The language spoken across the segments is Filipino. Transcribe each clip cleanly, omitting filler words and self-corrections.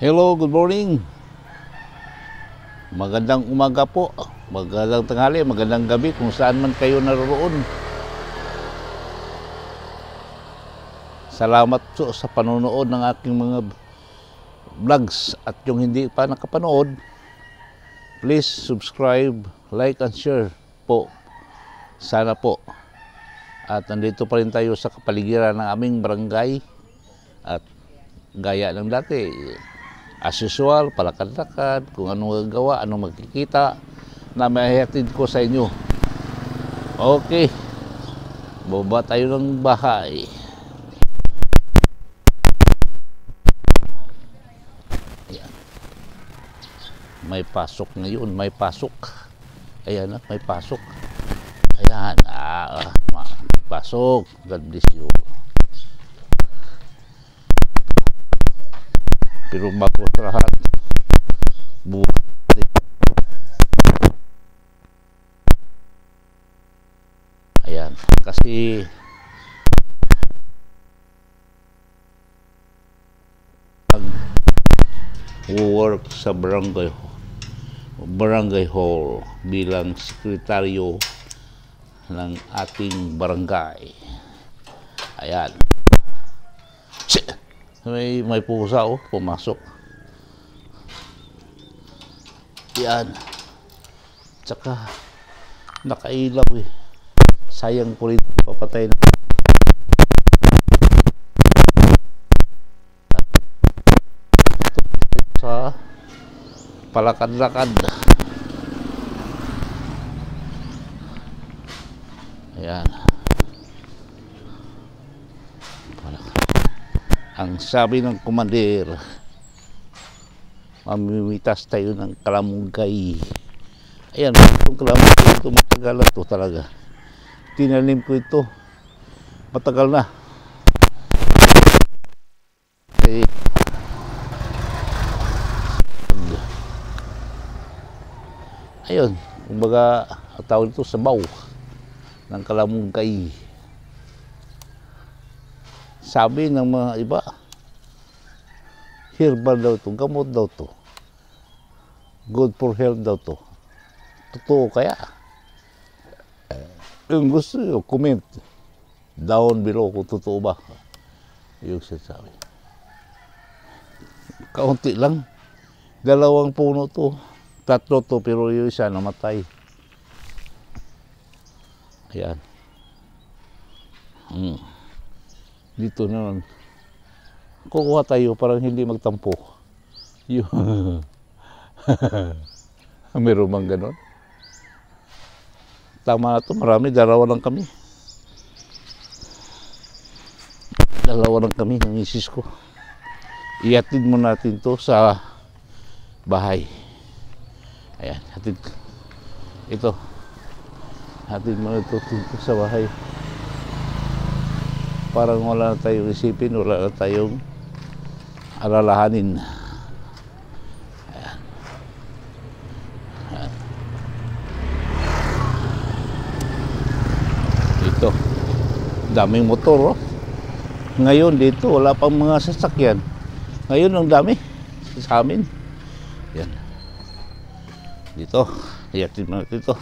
Hello, good morning. Magandang umaga po, magandang tanghali, magandang gabi kung saan man kayo naroon. Salamat po sa panonood ng aking mga vlogs at yung hindi pa nakapanood, please subscribe, like and share po. Sana po. At nandito pa rin tayo sa kapaligiran ng aming barangay at gaya ng dati. As usual, palakad-lakad, kung anong gagawa, anong makikita, na mahihatid ko sa inyo. Okay, baba tayo ng bahay. Ayan. May pasok ngayon, may pasok. Ayan na, may pasok. Ayan, may pasok. God bless you. Pero bago sa lahat, buhay. Ayan, kasi work sa barangay hall bilang sekretaryo ng ating barangay. Ayan. May pusa pumasok. Yan. Tsaka nakailaw Sayang po rin papatay na. Sa palakad-lakad. Ayan. Ang sabi ng komandir, mamimitas tayo ng kalamugay. Ayan, itong kalamugay ito, matagal na ito talaga. Tinanim ko ito, matagal na. Ayun, kumbaga, tawag ito sabaw ng kalamugay. Sabi ng mga iba, herbal daw to, gamot daw to, good for health daw to. Totoo kaya? Yung gusto nyo, comment down below kung totoo ba yung sinasabi. Kaunti lang, 2 puno to, 3 to, pero yung isa namatay. Ayan. Dito naman kukuha tayo parang hindi magtampo. Meron bang ganon? Tama na to, marami, 2 lang kami. 2 lang kami ng misis ko. Ihatid mo natin to sa bahay. Ayan, hatid. Ito. Hatid mo na ito sa bahay. Parang wala na tayong isipin, wala na tayong alalahanin. Ayan. Ayan. Dito, daming motor. Ngayon dito, wala pang mga sasakyan. Ngayon ang dami sa amin. Ayan. Dito, iyatin mo natin ito.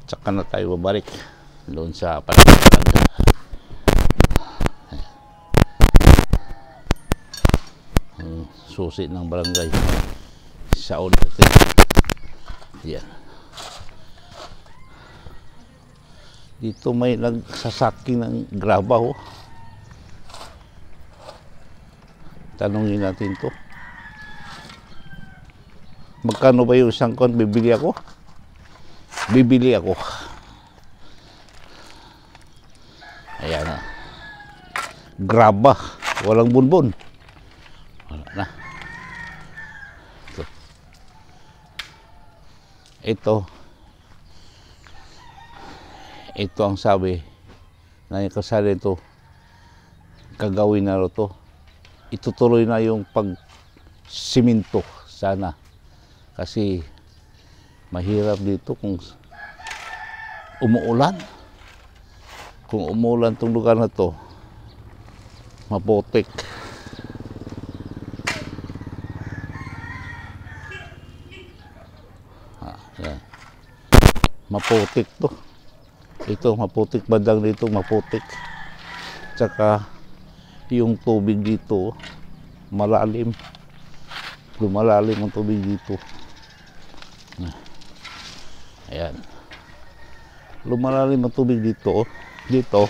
Tsaka na tayo babalik doon sa palagay. Susi ng barangay sa ulit. Yan. Dito may nagsasaking ng graba Tanungin natin to. Magkano ba yung isang kon? Bibili ako. Ayan na. Graba, walang bunbun. Wala na. Ito ang sabi na yung kasali ito, kagawin na ito. Itutuloy na yung pag-siminto sana. Kasi mahirap dito kung umuulan. Kung umuulan itong lugar na to, maputik. maputik to. Ito maputik, bandang dito maputik. Tsaka yung tubig dito malalim. Lumalalim ang tubig dito. Ayan. Lumalalim ang tubig dito. Dito.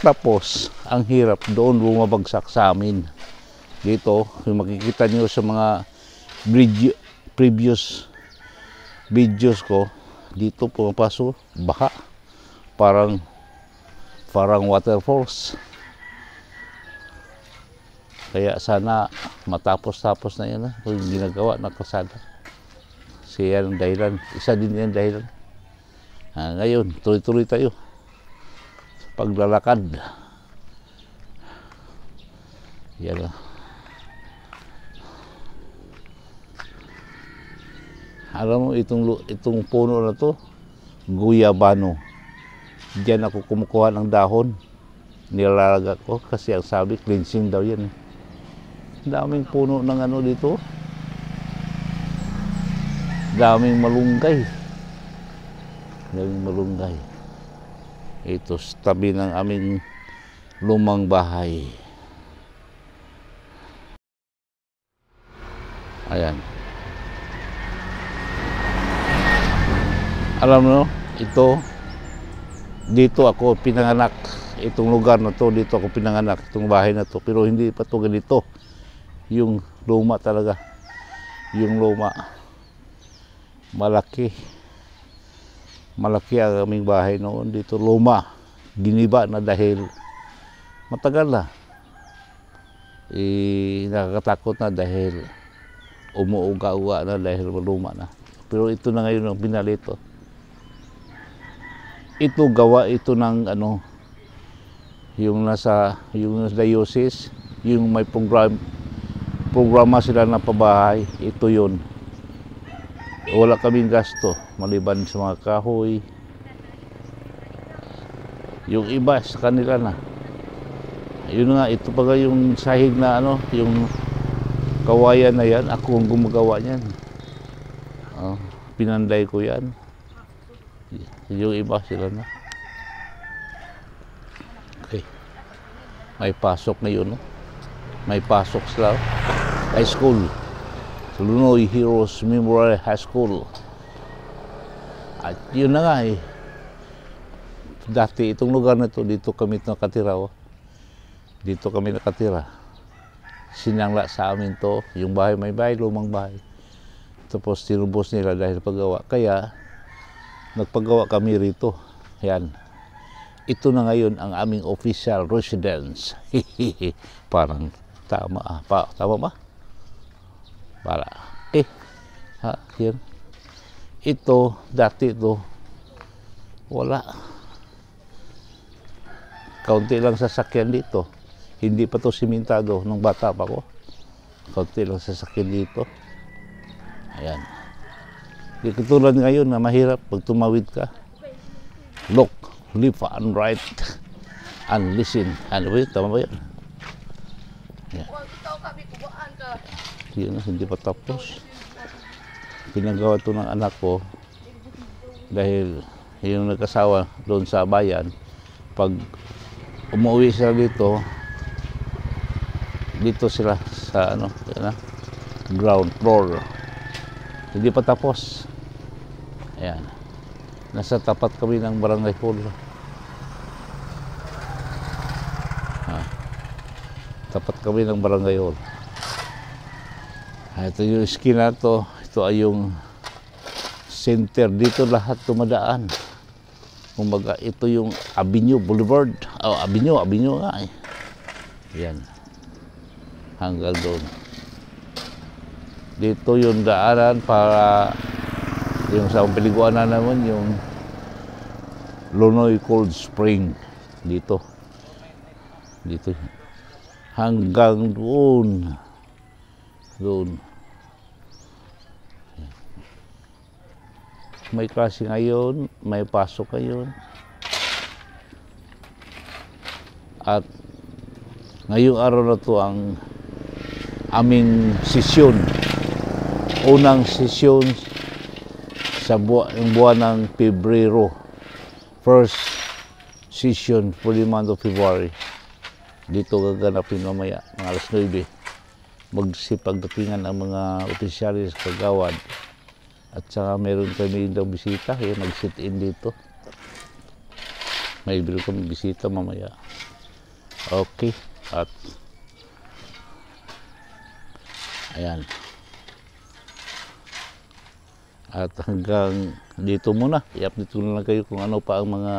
Tapos, ang hirap doon bumabagsak sa amin. Dito, yung makikita nyo sa mga previous videos ko, dito pumapasok, baha. Parang waterfalls. Kaya sana matapos-tapos na yan kung ginagawa na kalsada. Kasi yan ang dahilan. Isa din yan dahilan. Ngayon, tuloy-tuloy tayo sa paglalakad. Yan lang. Alam mo, itong puno na to, guyabano. Diyan ako kumukuha ng dahon. Nilalaga ko kasi ang sabi, cleansing daw yan. Daming puno ng ano dito. Daming malunggay. Daming malunggay. Ito sa tabi ng aming lumang bahay. Ayan. Alam mo, ito, dito ako pinanganak. Itong lugar na to, dito ako pinanganak. Itong bahay na to. Pero hindi pa to ganito. Yung luma talaga. Yung luma. Malaki. Malaki ang aming bahay noon. Dito luma. Giniba na dahil matagal na. Nakakatakot na dahil umuuga-uga na dahil maluma na. Pero ito na ngayon ang binalito. Ito gawa ito ng ano, yung nasa diocese, yung may programa sila na pabahay, ito yun. Wala kaming gasto, maliban sa mga kahoy. Yung iba sa kanila na. Yun nga, ito pa yung sahig na ano, yung kawayan na yan, ako ang gumagawa niyan. Pinanday ko yan. Yung iba sila na. Okay. May pasok na yun. No? May pasok sila. High school. Lunoy Heroes Memorial High School. At yun na nga eh. Dati itong lugar na ito, dito kami nakatira. Oh. Dito kami nakatira. Sinangla sa amin to. Yung bahay, may bahay, lumang bahay. Tapos tinubos nila dahil paggawa. Kaya nagpagawa kami rito. Yan. Ito na ngayon ang aming official residence. Parang tama. Tama ba? Para. Yan. Ito, dati ito, wala. Kaunti lang sasakyan dito. Hindi pa to simentado nung bata pa ko. Kaunti lang sasakyan dito. Ayan. Di katulad ngayon na mahirap pag tumawid ka. Look, left and right and listen. Ano ba yun? Tama ba yun? Ayan. Yun na, hindi pa tapos. Pinagawa ito ng anak ko dahil yung nag-asawa doon sa bayan, pag umuwi sila dito sila sa ano, ground floor. Hindi pa tapos. Ayan. Nasa tapat kami ng barangay hall. Tapat kami ng barangay hall. Ito yung esquina to. Ito ay yung center. Dito lahat tumadaan. Kumbaga, ito yung Avenue Boulevard. Avenue nga eh. Yan. Hanggang doon. Dito yung daanan para yung sa paliguan na naman yung Lunoy Cold Spring. Dito. Hanggang doon. May klase ngayon, may pasok ngayon. At ngayong araw na to ang aming sesyon. Unang sesyon yung buwan ng Pebrero. First session for the month of February. Dito gaganapin mamaya, mga alas 9. Magsipagdatingan ang mga opisyalis sa Kagawad. At saka meron kami daw bisita, kaya mag-sit in dito. May biro kami bisita mamaya. Okay, at ayan. At hanggang dito muna, i-update ko na lang kayo kung ano pa ang mga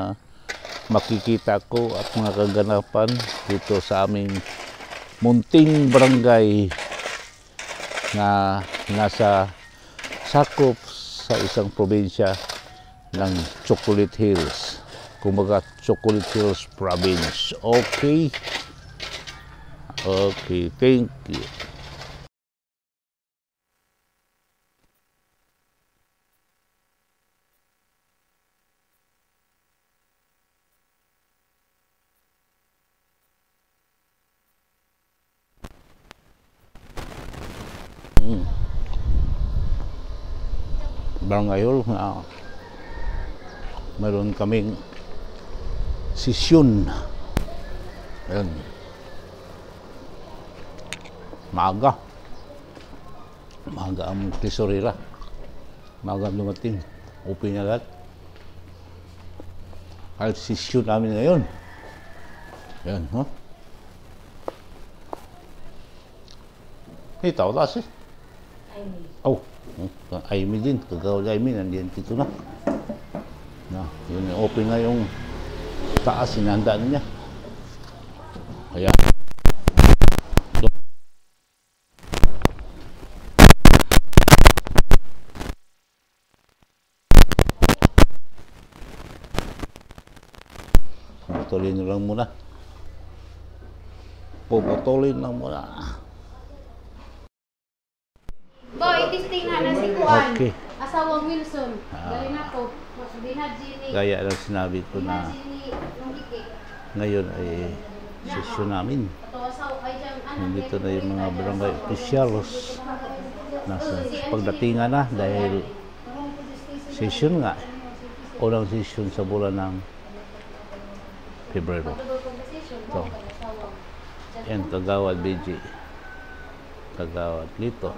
makikita ko at mga kaganapan dito sa aming munting barangay na nasa sakop sa isang probinsya ng Chocolate Hills. Kumbaga Chocolate Hills Province. Okay? Okay, thank you. Barangay Hall na meron kaming sesyon. Ayan. Maaga ang tesorera. Maaga dumating. Open agad. Kahit sesyon namin ngayon. Ayan, ha? Hey, tao taas eh. Oh, Aimee din. Kagawad Aimee, nandiyan dito na. Yun, open na yung taas, sinandaan niya. Ayan. Puputulin lang muna. Puputulin lang muna. Boy, testing na si Kuan. Okay. Asawang Wilson. Dali na po. Dinadjini. Gaya lang sinabi ko na ngayon ay sesyon namin. Nandito na yung mga barangay officials. Nasa pagdatingan na dahil sesyon nga. Unang sesyon sa bulan ng Pebrero. So, yan, Kagawad BG. Kagawad Lito.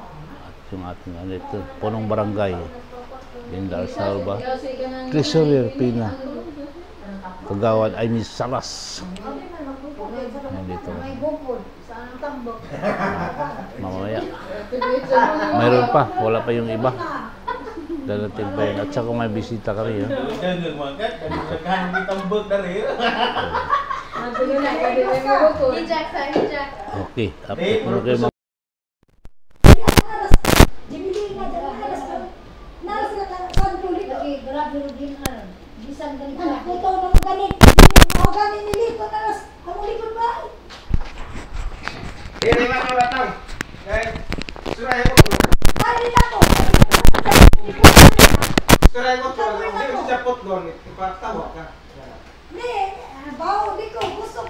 Yung ating ano ito, punong barangay Linda Salva, Treasurer Pina, Kagawad Aimee Salas. Nandito. Mamaya. Mayroon pa, wala pa yung iba. Dalating pa yun. At saka may bisita ka rin. Okay, update mo kayo.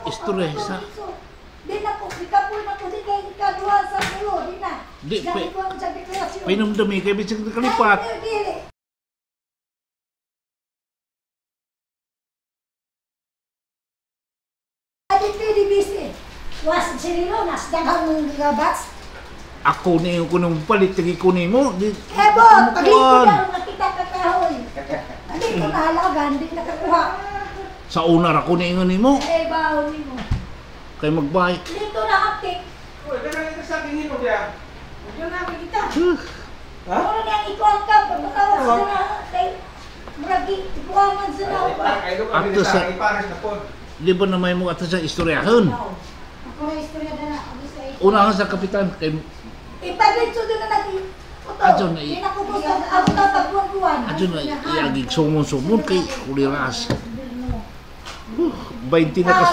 Istorya sa di na po, ikapul na po di kayo ikaduha sa ulo, di na. Di, Sabi ko ang sa deklarasyon. pinumdumi kayo bisig na kalipat. Adi PDBC, was sirilo, nasdaghang mong gigabats. Ako na yung kunong palit, lagi ko ni mo. Ebo, pag-iko na nakita kakahoy. Hindi ko nahalaga, hindi nakakuha. Sa una ra ko na yung ni mo. Baho ni mo. Kay magbahay. Dito na aptik. Uy, ganang ito sa tingin mo diya. Diyo na kita. Ha? Ano niyang ikuang ka, pagkatawas na na, kay Muragi, ikuangan sa na. Ato sa- ipares na po. Di ba na may mo ato sa istoryahon? Ako na istorya na na. Una ka sa kapitan. Kay Ipagritso din na naging puto. Adyo na Hindi na ko gusto, ako na pagbuwan-buwan. adyo na iagig sumon-sumon kay kuliras. 20 na kas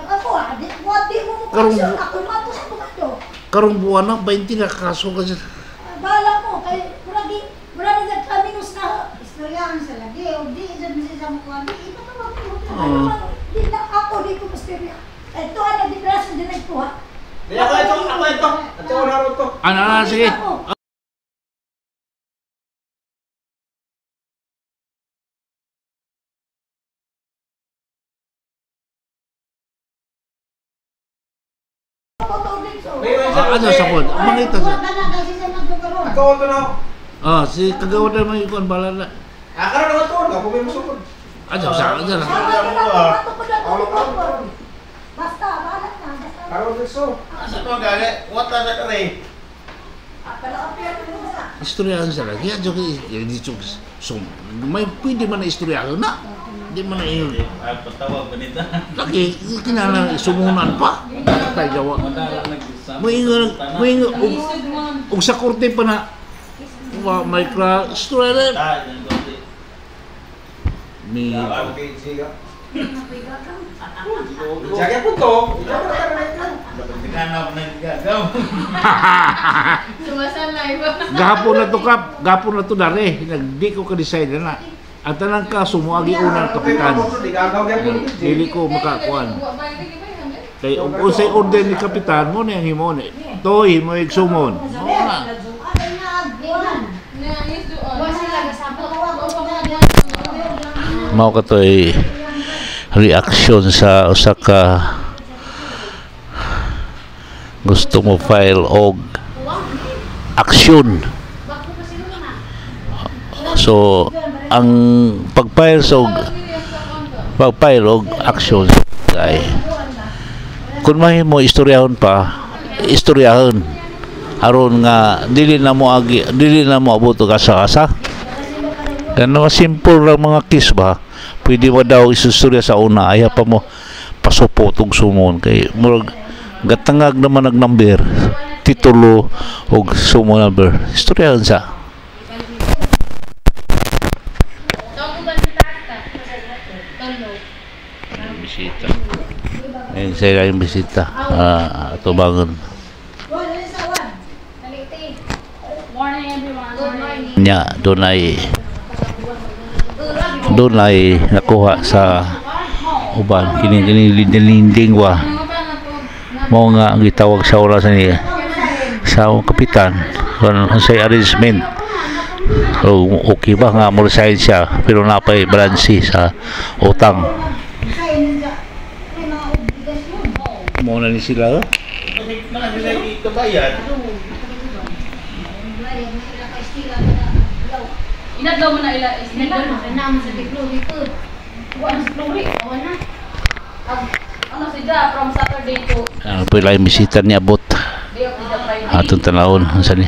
Ako di mo mo Karong- pasyon. Ako mato sa bukado. karong buwan na 20 na kaso ka dyan. Bala mo, kay muragi nagkaminus na. Istoryahan sa lagi, o di dyan sa mukha. Di ito na Di na ako, di ko mastorya. Ito ang nagdigrasyon din nagkuha. Di ako ito. Ito na rin to. Ano na, sige. Ako. Ano sa pod? Mangita sa. Kasi sa magkaroon. Ako ito na. Ah, si kagawad na may ikon balala. Karon naman to. Ako may masukod. Ano sa ano na. Basta, bahala na. Basta. Karon gusto. Asa to gani? What na kare? Pero apir mo sa. Istoryahan sa lagi. Adyo kay dito. So, may pwede man na istoryahan na. Di man na iyon. Ay patawag ganito. Lagi, kinala sumunan pa. Tay gawa. Madala nag-isa. Moingon og sa korte pa na may istorya Ta, yan konti. mi Okay, sige. Jaga po to. Jaga ka na. Tiganap na gagaw. Sumasanay ba? gahapon na to dare nagdi ko ka-decide na at tanang ka sumuagi unang kapitan dili ko makakuan kay unsay order ni kapitan mo na himo ni toy mo igsumon mo na mao ka toy reaction sa usa ka gusto mo file og aksyon. So ang pag-file og aksyon kay kun mahimo istoryahon pa istoryahon aron nga dili na mo abot og asa-asa. Ano simple lang mga case ba pwede mo daw isustorya sa una ayaw pa mo pasupot og sumon kay murag gatangag naman nag number titulo og sumo number istoryahan sa bisita ayun sa'yo yung bisita ato bangon Morning everyone. Good morning. nya doon ay nakuha sa uban kining linding wa mo nga ang gitawag sa oras ni sa kapitan kung say arrangement so okay ba nga mo resign siya pero napay branch sa utang mo na ni sila Mga nila ikabayad. Inadlaw mo na ila isnila na sa Tigluri food. Wa sa Tigluri, awan na. Ano sila from Saturday to pwede lang bisita niya abot day of the Friday. atong tanawon unsa ni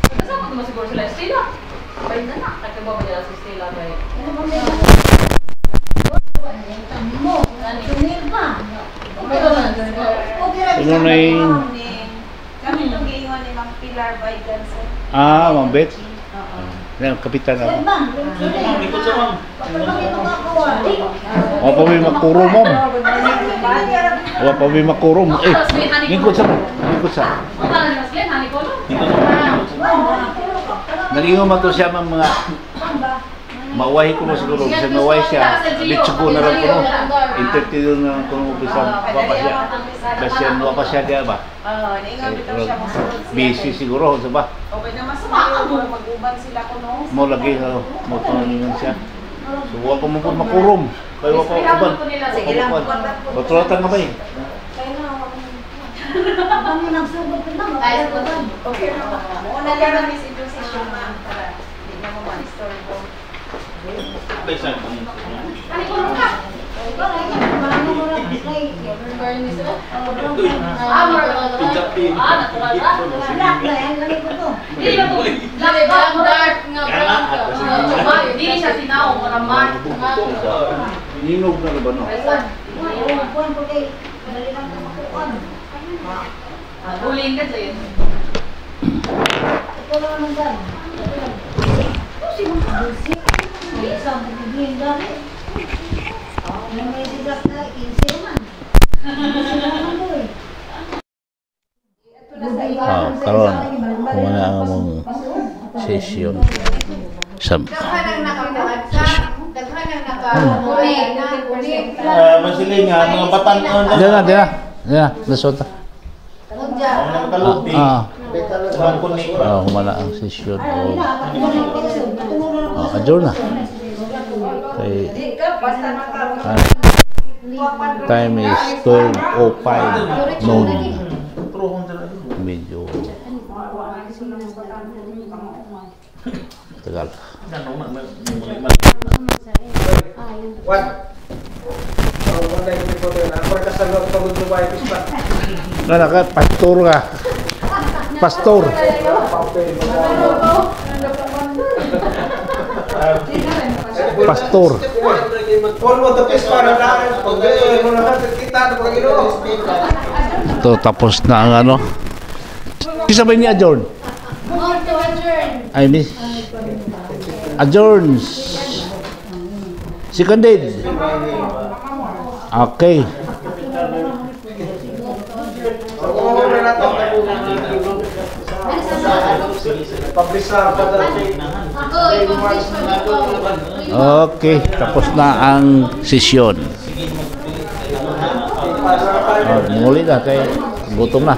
Kasama ko siguro sila Stella. Bay na na, kaya ba sa Stella bay. Ano na yung Kami itong giingon ni Mang Pilar Baigan, sir. mambet na kapitan ako Ikot sa ma'am. wa pa may makuro mo wa pa may makuro mo lingkod sa Wala na sila hani ko. nagingon man to siya mga mauwahi ko mo siguro kasi mauwahi siya litsugo na lang ko no entertain na lang ko no bisa wapa siya diya ba Niingon bitaw siya mo sunod siya. busy siguro sa ba Okay naman sa mga mag-uban sila ko no. mo lagi mo tuningan siya so wa pa mo po makurom kaya wa pa uban Sige lang, patrolatan nga ba eh Kami nagsugod ko na. Okay na ba? Muna lang ang misintercession, ma'am. Para hindi na mo ma-store ko. Besan. Hani ko ka. Dili ba to? Labi ba ang dark nga brown? Dili siya tinaw mo raman nga. ninog na ba no Uling ka sa'yo. karon kumana ang among session sa Masiling nga mga batan-on. Dina, nasota. Ang nakaluti. Ang kuni. Humana ang session o adjourn na. Kay Basta makapag. time is 12:05 noon. Medyo tagal. What? Ang wala yung tipo na. Ako rin kasalot pag Dubai Pispa. Ano ka? Pastor ka. Pastor. Pastor. All mo the Pispa na dahil. Pag mo na kita na pag Ito, tapos na ang ano. Sabay ni adjourn. More to adjourn. I miss. Adjourns. Seconded. Okay. Pablisar pa Okay, tapos na ang sesyon. Muli na kay gutom na.